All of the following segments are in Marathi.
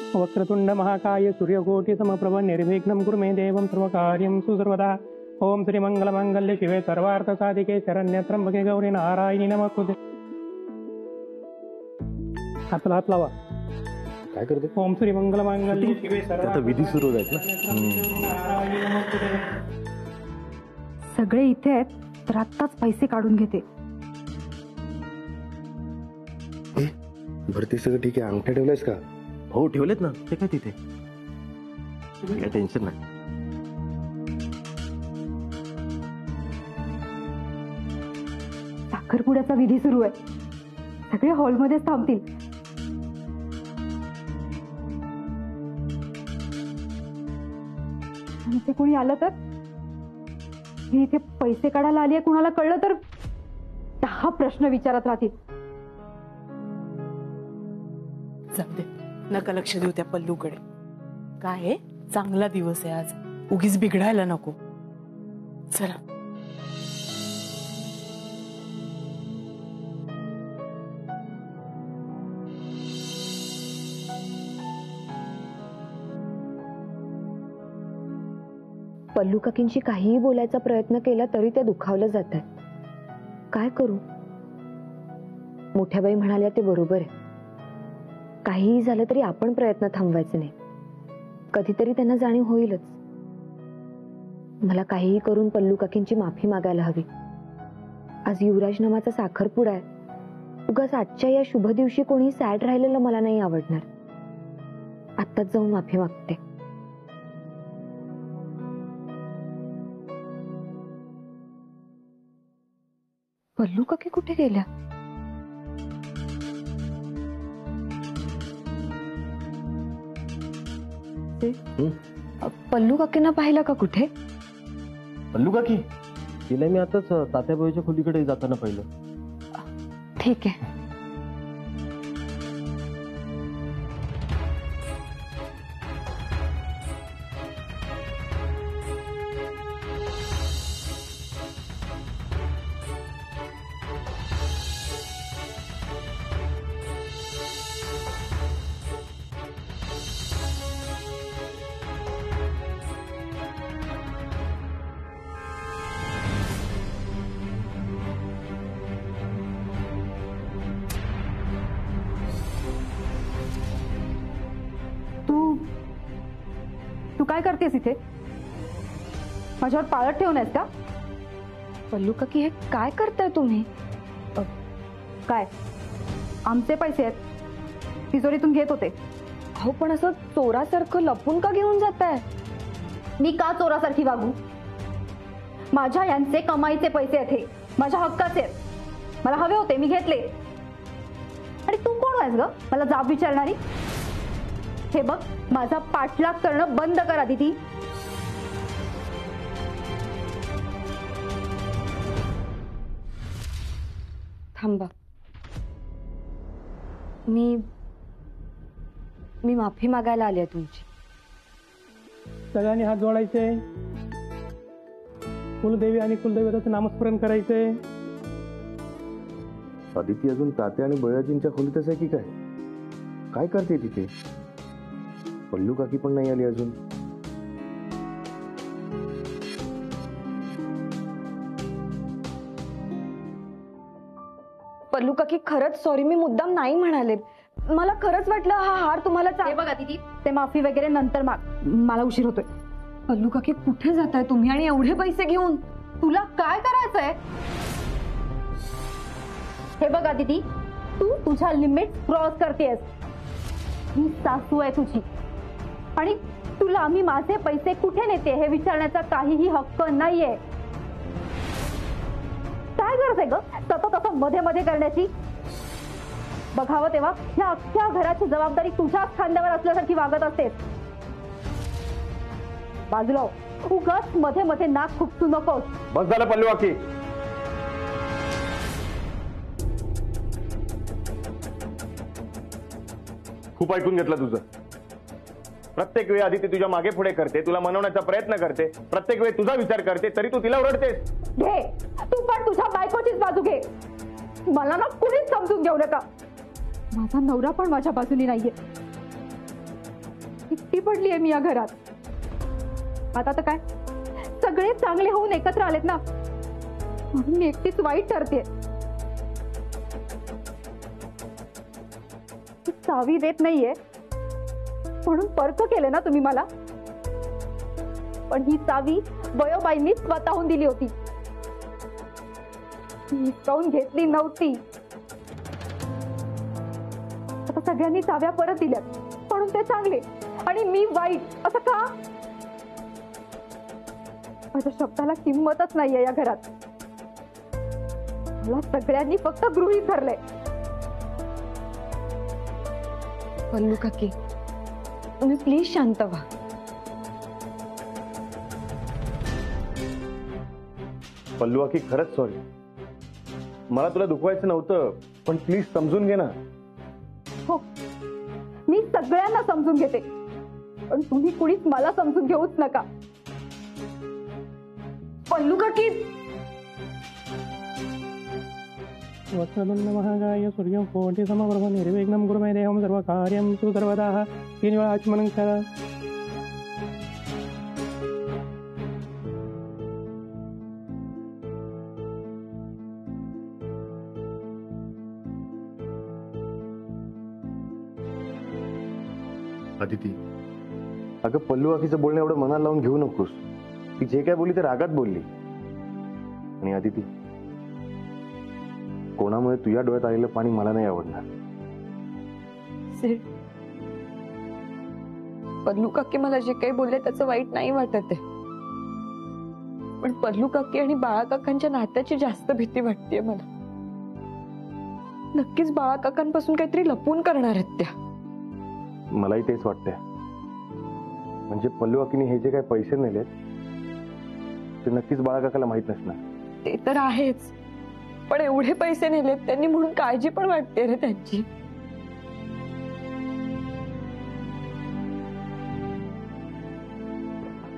वक्रतुंड महाकाय सूर्यकोटि समप्रभ निर्विघ्नं कुरु मे देवं सर्वकार्यं सुसर्वदा। ओम श्री मंगलमांगल्ये शिवे सर्वार्थ साधिके शरण्ये त्र्यंबके गौरी नारायणी नमोस्तुते। हाताला हात लावा। काय करते? ओम श्री मंगलमांगल्ये शिवे सर्वार्थ विधी सुरू आहेत ना। सगळे इथे आहेत तर आत्ताच पैसे काढून घेते। भरती सगळं ठीक आहे, अंगठ्या ठेवलायस का? हो ठेवलेत ना, ते काय तिथे काय टेन्शन नाही। साखरपुड्याचा विधी सुरू आहे, सगळे हॉलमध्येच थांबतील। आणि ते कोणी आलं तर मी इथे पैसे काढायला आली आहे, कुणाला कळलं तर 10 प्रश्न विचारत राहतील। जाऊ दे, नका लक्ष देऊ त्या पल्लूकडे। काय आहे, चांगला दिवस आहे आज, उगीच बिघडायला नको। चला पल्लू काकींशी काहीही बोलायचा प्रयत्न केला तरी ते दुखावलं जात आहे। काय करू? मोठ्याबाई म्हणाल्या ते बरोबर आहे, काहीही झालं तरी आपण प्रयत्न थांबवायचे नाही, कधीतरी त्यांना जाणीव होईलच। मला काहीही करून पल्लू काकींची माफी मागायला हवी। आज युवराज नामाचा साखरपुडा आहे, उगाच आजच्या या शुभ दिवशी कोणी सॅड राहिलेलं मला नाही आवडणार। आत्ताच जाऊन माफी मागते। पल्लू काकी कुठे गेल्या? पल्लू काकींना पाहिलं का कुठे? पल्लू काकी तिला मी आताच तात्याबाईच्या खोलीकडे जाताना पाहिलं। ठीक आहे। तू काय करतेस इथे? माझ्यावर पाळत ठेवून आहेस का? पल्लू काकी हे काय करताय तुम्ही? काय आमचे पैसे आहेत, तिजोरीतून घेत होते। अहो पण असं चोरासारखं लपून का घेऊन जाताय? मी का चोरासारखी वागू? माझ्या यांचे कमाईचे पैसे आहेत, हे माझ्या हक्काचे आहेत, मला हवे होते मी घेतले। आणि तू कोण आहेस ग मला जाब विचारणारी? हे बघ, माझा पाठलाग करणं बंद करा दीदी। थांबा, मी माफी मागायला आली आहे तुमची। सगळ्यांनी हात जोडायचे, कुलदेवी आणि कुलदैवताचं नामस्मरण करायचे। आदिती अजून तात्या आणि बळाजींच्या खोलीतच आहे की काय? काय करते तिथे? पल्लू काकी पण नाही आली अजून। पल्लू काकी खरंच सॉरी, मी मुद्दाम नाही म्हणाले, मला खरंच वाटलं हा हार तुम्हाला बघा दीदी, ते माफी वगैरे नंतर माग, मला उशीर होतोय। पल्लू काकी कुठे जाताय तुम्ही आणि एवढे पैसे घेऊन? तुला काय करायचंय? हे बघा दीदी, तू तुझ्या लिमिट क्रॉस करतेस। ही सासू आहे तुझी आणि तुला मी माझे पैसे कुठे नेते हे विचारण्याचा काहीही हक्क नाहीये। काय गरज आहे ग सतत असं मध्ये मध्ये करण्याची? बघावं तेव्हा या अख्ख्या घराची जबाबदारी तुझ्याच खांद्यावर असल्यासारखी वागत असतेस। बाजूला उगाच मध्ये मध्ये नाक खुपसू नकोस। बस झालं पल्लू काकी, खूप ऐकून घेतलं तुझं। प्रत्येक वेळी आदिती तुझ्या मागे पुढे करते, तुला मनवण्याचा प्रयत्न करते, प्रत्येक वेळी तुझा विचार करते, तरी तू तिला ओरडतेस। घे तू पण तुझ्या बायकोचीच बाजू घे, मला ना कुणीच समजून घेऊ नका। माझा नवरा पण माझ्या बाजूनी नाहीये। एकटी पडली आहे मी या घरात. आता तर काय, सगळे चांगले होऊन एकत्र आलेत ना, म्हणून मी एकटीच वाईट ठरते. चावी देत नाहीये म्हणून पर्क केले ना तुम्ही मला, पण ही चावी वयोबाईंनी स्वतःहून दिली होती, हिसकावून घेतली नव्हती. आता सगळ्यांनी चाव्या परत दिल्यात म्हणून ते चांगले आणि मी वाईट, असं का? माझ्या शब्दाला किंमतच नाहीये या घरात. मला सगळ्यांनी फक्त गृहीत धरलंय. पल्लू काकी, तुम्ही प्लीज शांत व्हा. पल्लू काकी, खरंच सॉरी. मला तुला दुखवायचं नव्हतं, पण प्लीज समजून घे ना. हो, मी सगळ्यांना समजून घेते, पण तुम्ही कुणीच मला समजून घेऊच नका. पल्लू काकी, वक्रतुंड महाकाय सूर्यकोटि समप्रभ निर्विघ्नं कुरु मे देवं सर्वकार्यं सुसर्वदा. 3 वेळा आचमन करा. अदिती, अगं पल्लू काकीचं बोलणं एवढं मनाला लावून घेऊ नकोस. ती जे काय बोलली ते रागात बोलली. आणि अदिती, कोणामुळे तुझ्या डोळ्यात आलेलं पाणी मला नाही आवडणार. पल्लू काकी मला जे काही बोलले त्याचं वाईट नाही वाटत आहे, पण पल्लू काकी आणि बाळा काकांच्या नात्याची जास्त भीती वाटतेय मला. नक्कीच बाळा काकांपासून काहीतरी लपून करणार आहेत त्या. मलाही तेच वाटतंय. म्हणजे पल्लू काकीने हे जे काही पैसे नेलेत ते नक्कीच बाळा काकाला माहित नसणार. ते तर आहेच, पण एवढे पैसे नेलेत त्यांनी म्हणून काळजी पण वाटते रे त्यांची.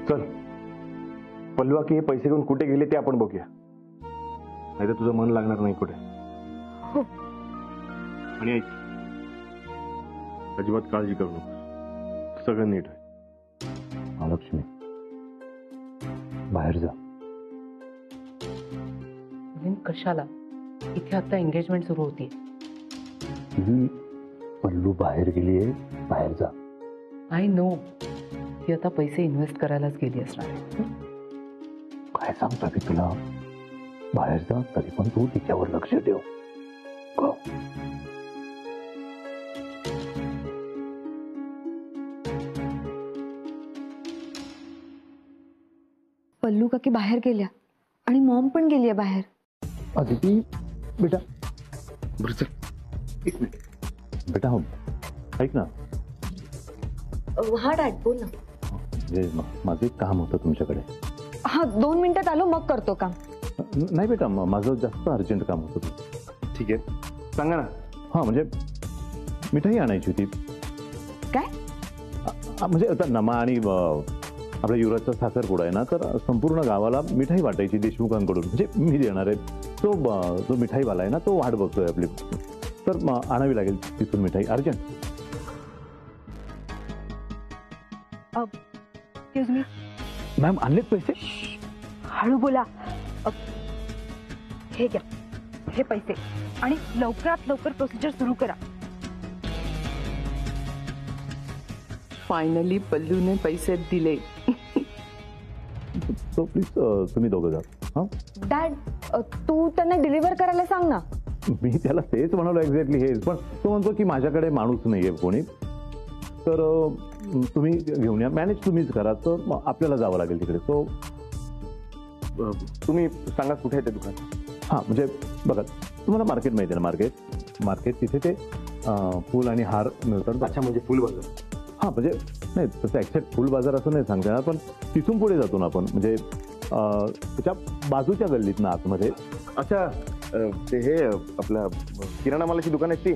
चल, पल्लू काकी हे पैसे घेऊन कुठे गेले ते आपण बघूया, नाहीतर तुझं मन लागणार नाही कुठे. आणि ऐक, अजिबात काळजी करू नको, सगळं नीट आहे. महालक्ष्मी, बाहेर जा. कशाला? इथे आता एंगेजमेंट सुरू होती. पल्लू बाहेर गेलीये, बाहेर जा. आय नो, ती आता पैसे इन्व्हेस्ट करायलाच गेली असणार. काय सांगता की तुला? बाहेर जा, तरी पण तू तिच्यावर लक्ष ठेव. पल्लू काकी बाहेर गेल्या आणि मॉम पण गेलीये बाहेर. अदिती बेटा, बरं चल, एक मिनिट. बेटा हो, ऐक ना. हा डॅड, बोल ना. म्हणजे माझं एक काम होतं तुमच्याकडे. हा, 2 मिनिटात आलो, मग करतो काम. नाही बेटा, माझं जास्त अर्जंट काम होतं. ठीक आहे, सांगा ना. हा, म्हणजे मिठाई आणायची होती. काय? म्हणजे आता नमा आणि आपल्या युवराजचा साखरपुडा आहे ना, तर संपूर्ण गावाला मिठाई वाटायची देशमुखांकडून. म्हणजे मी देणार आहे. तो जो मिठाईवाला आहे ना, तो वाट बघतोय आपली. तर आणावी लागेल तिथून मिठाई, अर्जंट. Excuse me. मॅम, आणलेत पैसे? हळू बोला. हे घ्या, हे पैसे, आणि लवकरात लवकर प्रोसिजर सुरू करा. फायनली पल्लूने पैसे दिले. सो प्लीज तुम्ही दोघं जा. हा डॅड, तू त्यांना डिलिव्हर करायला सांग ना. मी त्याला तेच म्हणालो, एक्झॅक्टली हेच. पण तो म्हणतो की माझ्याकडे माणूस नाहीये कोणी, तर तुम्ही घेऊन या, मॅनेज तुम्हीच करा. तर आपल्याला जावं लागेल तिकडे. सो तुम्ही सांगा कुठे आहे ते दुकान. हां, म्हणजे बघा, तुम्हाला मार्केट माहिती आहे ना? मार्केट तिथे ते फुल आणि हार मिळतात. अच्छा, म्हणजे फुल बाजार. हां, म्हणजे नाही तसं एक्झॅक्ट फुल बाजार असं नाही सांगता येणार, पण तिथून पुढे जातो ना आपण, म्हणजे त्याच्या बाजूच्या गल्लीत ना आतमध्ये. अच्छा, ते हे आपल्या किराणा मालाची दुकान आहेत ती?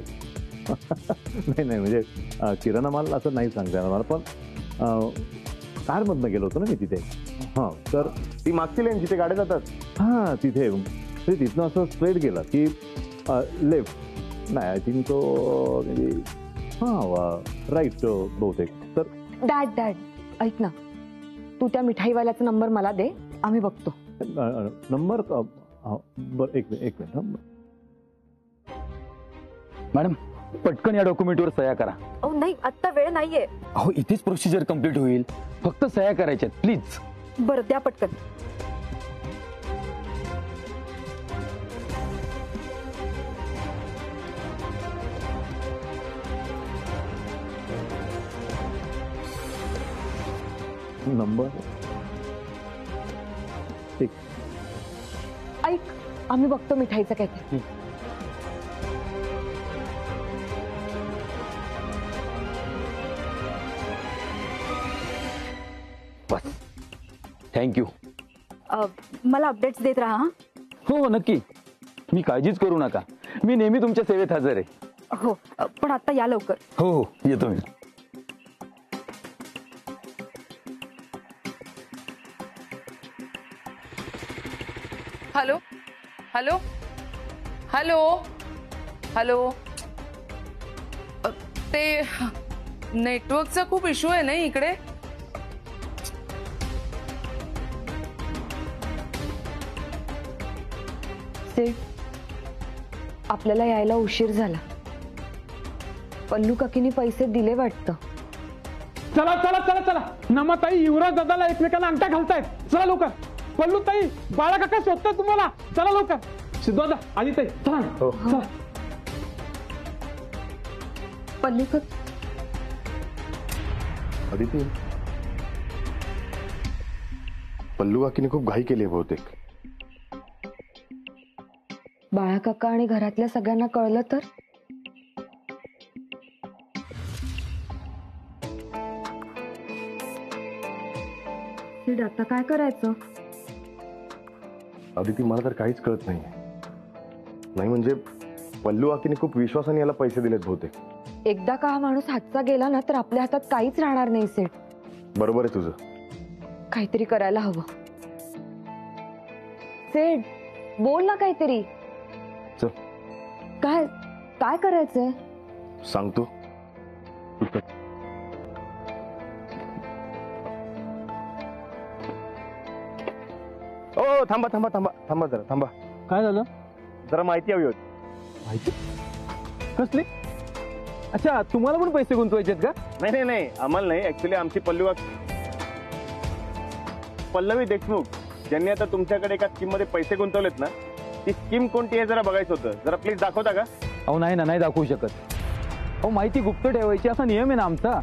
नाही, म्हणजे किराणा माल असं नाही सांगता येणार मला, पण कारमधनं गेलो होतो ना मी तिथे. हां, तर ती मागची लेन जिथे गाड्या जातात. हां, तिथे तिथनं असं स्ट्रेट गेला की लेफ्ट, नाही आय थिंक तो म्हणजे हां राईट बहुतेक. तर डॅड डॅड ऐक ना, तू त्या मिठाईवाल्याचा नंबर मला दे, आम्ही बघतो. नंबर बरं, एक मिनिट. मॅडम पटकन या डॉक्युमेंटवर सह्या करा. अहो नाही, आत्ता वेळ नाहीये. अहो इथेच प्रोसिजर कम्प्लीट होईल, फक्त सह्या करायच्यात प्लीज. बरं द्या पटकन. नंबर एक. ऐक, आम्ही बघतो मिठाईचं काय ते. बस, थँक्यू. मला अपडेट्स देत राहा. हो हो नक्की, मी काळजीच करू नका, मी नेहमी तुमच्या सेवेत हजर आहे. हो, पण आता या लवकर. हो हो येतो मी. Hello hello hello hello. ते नेटवर्कचा खूप इश्यू आहे ना इकडे. सेठ, आपल्याला यायला उशीर झाला. पल्लू काकीने पैसे दिले वाटतं. चला चला चला चला, नमाताई युवराज दादाला एकमेकांना अंगठा घालतायत. चला लवकर. पल्लू ताई, बाळा काका शोधतात तुम्हाला. चला लवकर. सिद्धू दादा, आधी ताई चला. चला. पल्लू काकी, अदिती, पल्लू काकीने खूप घाई केली आहे बहुतेक. बाळा काका आणि घरातल्या सगळ्यांना कळलं तर? सेठ, आता काय करायचं? अदिती, मला तर काहीच कळत नाही. नाही म्हणजे पल्लू काकीने खूप विश्वासाने याला पैसे दिलेत बहुतेक. एकदा का हा माणूस हातचा गेला ना, तर आपल्या हातात काहीच राहणार नाही सेठ. बरोबर आहे तुझं. काहीतरी करायला हवं. सेठ, बोल ना काहीतरी. चल. काय काय करायचंय? सांगतो. ओ थांबा थांबा थांबा थांबा जरा थांबा. काय झालं? जरा माहिती हवी होती. माहिती कसली? अच्छा, तुम्हाला पण पैसे गुंतवायचेत का? नाही नाही नाही, आम्हाला नाही. ऍक्च्युली आमची पल्लवी देशमुख ज्यांनी आता तुमच्याकडे एका स्कीम मध्ये पैसे गुंतवलेत ना, ती स्कीम कोणती आहे जरा बघायचं होतं. जरा प्लीज दाखवता का? अहो नाही ना, नाही दाखवू शकत. अहो माहिती गुप्त ठेवायची असा नियम आहे ना आमचा.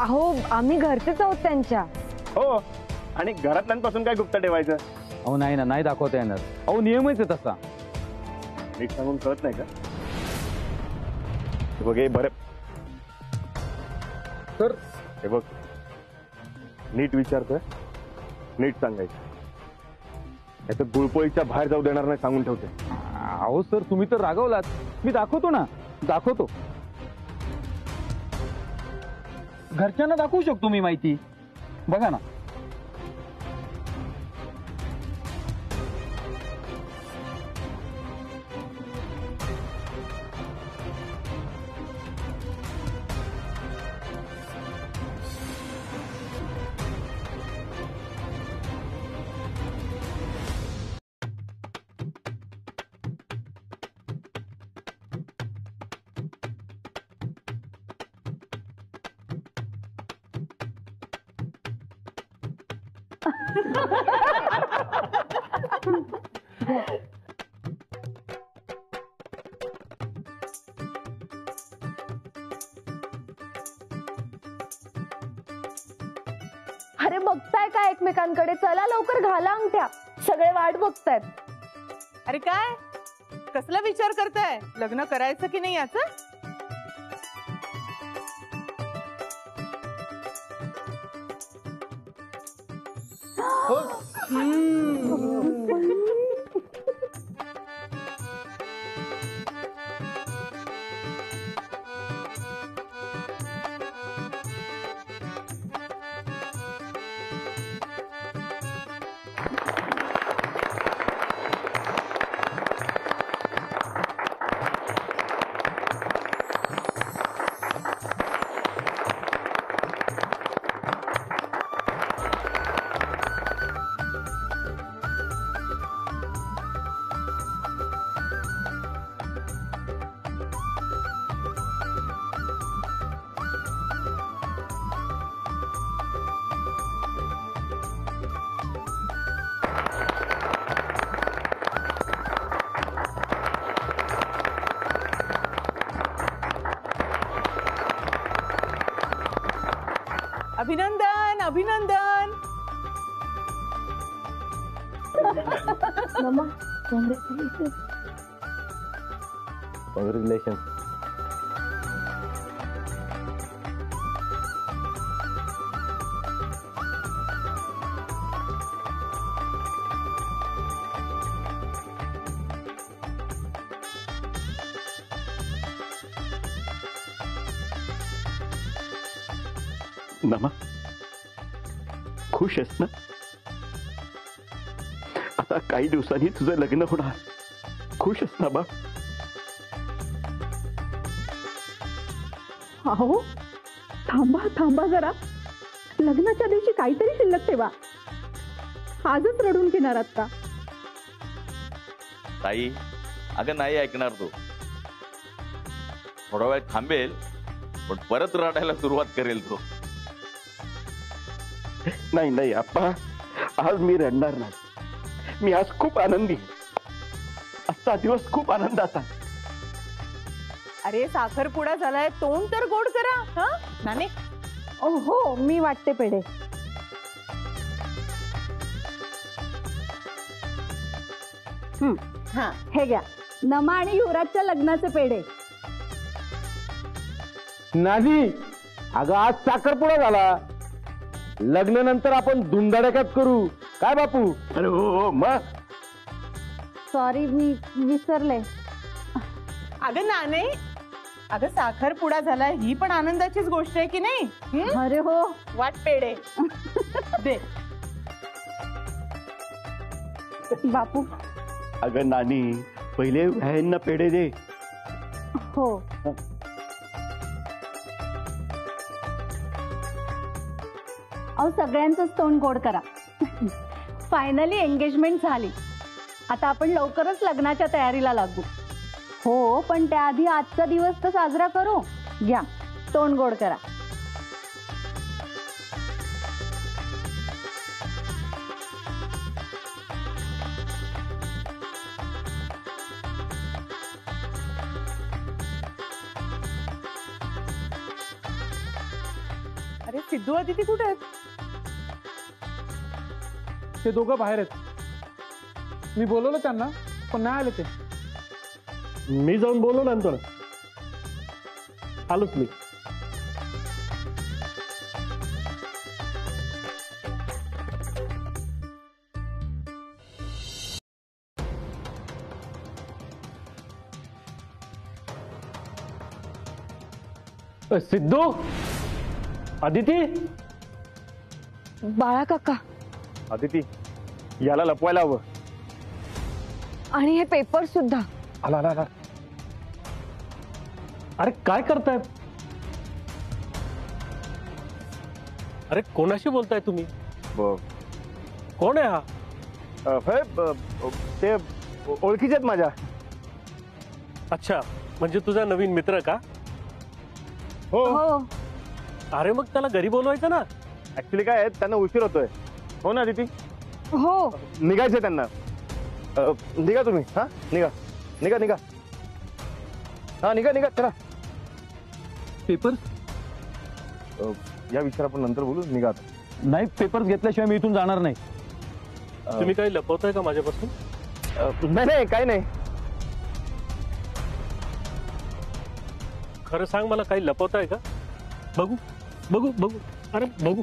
अहो, आम्ही घरचेच आहोत त्यांच्या. हो, आणि घरातल्यांपासून काय गुप्त ठेवायचं? अहो नाही ना, नाही दाखवता येणार. अहो नियमच आहे तसा. नीट सांगून कळत नाही का? हे बघ, हे बरं तर हे बघ, नीट विचारतोय, नीट सांगायचं. याचं गुळपोळीच्या बाहेर जाऊ देणार नाही, सांगून ठेवते. अहो सर, तुम्ही तर रागवलात. मी दाखवतो ना, दाखवतो. घरच्यांना दाखवू शकतो मी माहिती. बघा ना. अरे बघताय का एकमेकांकडे? चला लवकर, घाला अंगठ्या. सगळे वाट बघतायत. अरे काय, कसला विचार करताय? लग्न करायचं की नाही याचं? अभिनंदन अभिनंदन. मम्मा कॉंग्रॅच्युलेशन. कॉंग्रॅच्युलेशन. नमा, खुश आहेस ना? आता काही दिवसांनी तुझं लग्न होणार. खुश आहेस ना बा? अहो थांबा थांबा जरा. लग्नाच्या दिवशी काहीतरी शिल्लक ठेवा. आजच रडून घेणार आहात का? ताई, अगं नाही ऐकणार तू. थोडा वेळ थांबेल, पण परत रडायला सुरुवात करेल तो. नाही नाही आप्पा, आज मी रडणार नाही. मी आज खूप आनंदी आहे. आजचा दिवस खूप आनंदाचा. अरे साखरपुडा झालाय, तोंड तर गोड करा. हा नाने. हो मी वाटते पेढे. हा हे घ्या, नमा आणि युवराजच्या लग्नाचे पेढे. नादी, अगं आज साखरपुडा झाला. लग्नानंतर आपण धुमधडाक्यात करू काय बापू? अरे हो मग. सॉरी मी विसरले. अगं नाने, अगं साखरपुडा झालाय ही पण आनंदाचीच गोष्ट आहे की नाही? अरे हो. वाट पेढे दे. बापू. अगं नानी, पहिले ह्यांना पेढे दे. हो. अहो सगळ्यांचंच तोंड गोड करा. फायनली एंगेजमेंट झाली. आता आपण लवकरच लग्नाच्या तयारीला लागू. हो पण त्याआधी आजचा दिवस तर साजरा करू. घ्या, तोंड गोड करा. अरे सिद्धू अदिती कुठे आहेत? ते दोघं बाहेर आहेत. मी बोलवलं त्यांना पण नाही आले ते. मी जाऊन बोललो नंतर. आलोच मी. सिद्धू, अदिती. बाळा काका, अदिती, याला लपवायला हवं. आणि हे पेपर सुद्धा. आला आला आला. अरे काय करतायत? अरे कोणाशी बोलताय तुम्ही? कोण आहे हा? ते ओळखीचे आहेत माझ्या. अच्छा, म्हणजे तुझा नवीन मित्र का? हो. अरे मग त्याला घरी बोलवायचं ना. ऍक्च्युली काय आहे, त्यांना उशीर होतोय. हो ना अदिती? हो. निघायचंय त्यांना. निघा तुम्ही. हा निघा निघा निघा. हा निघा निघा. चला. पेपर या विषयावर आपण नंतर बोलू. निघा. नाही, पेपर्स घेतल्याशिवाय मी इथून जाणार नाही. तुम्ही काही लपवताय का माझ्यापासून? नाही नाही काही नाही. खरं सांग, मला काही लपवताय का? बघू बघू बघू. अरे बघू.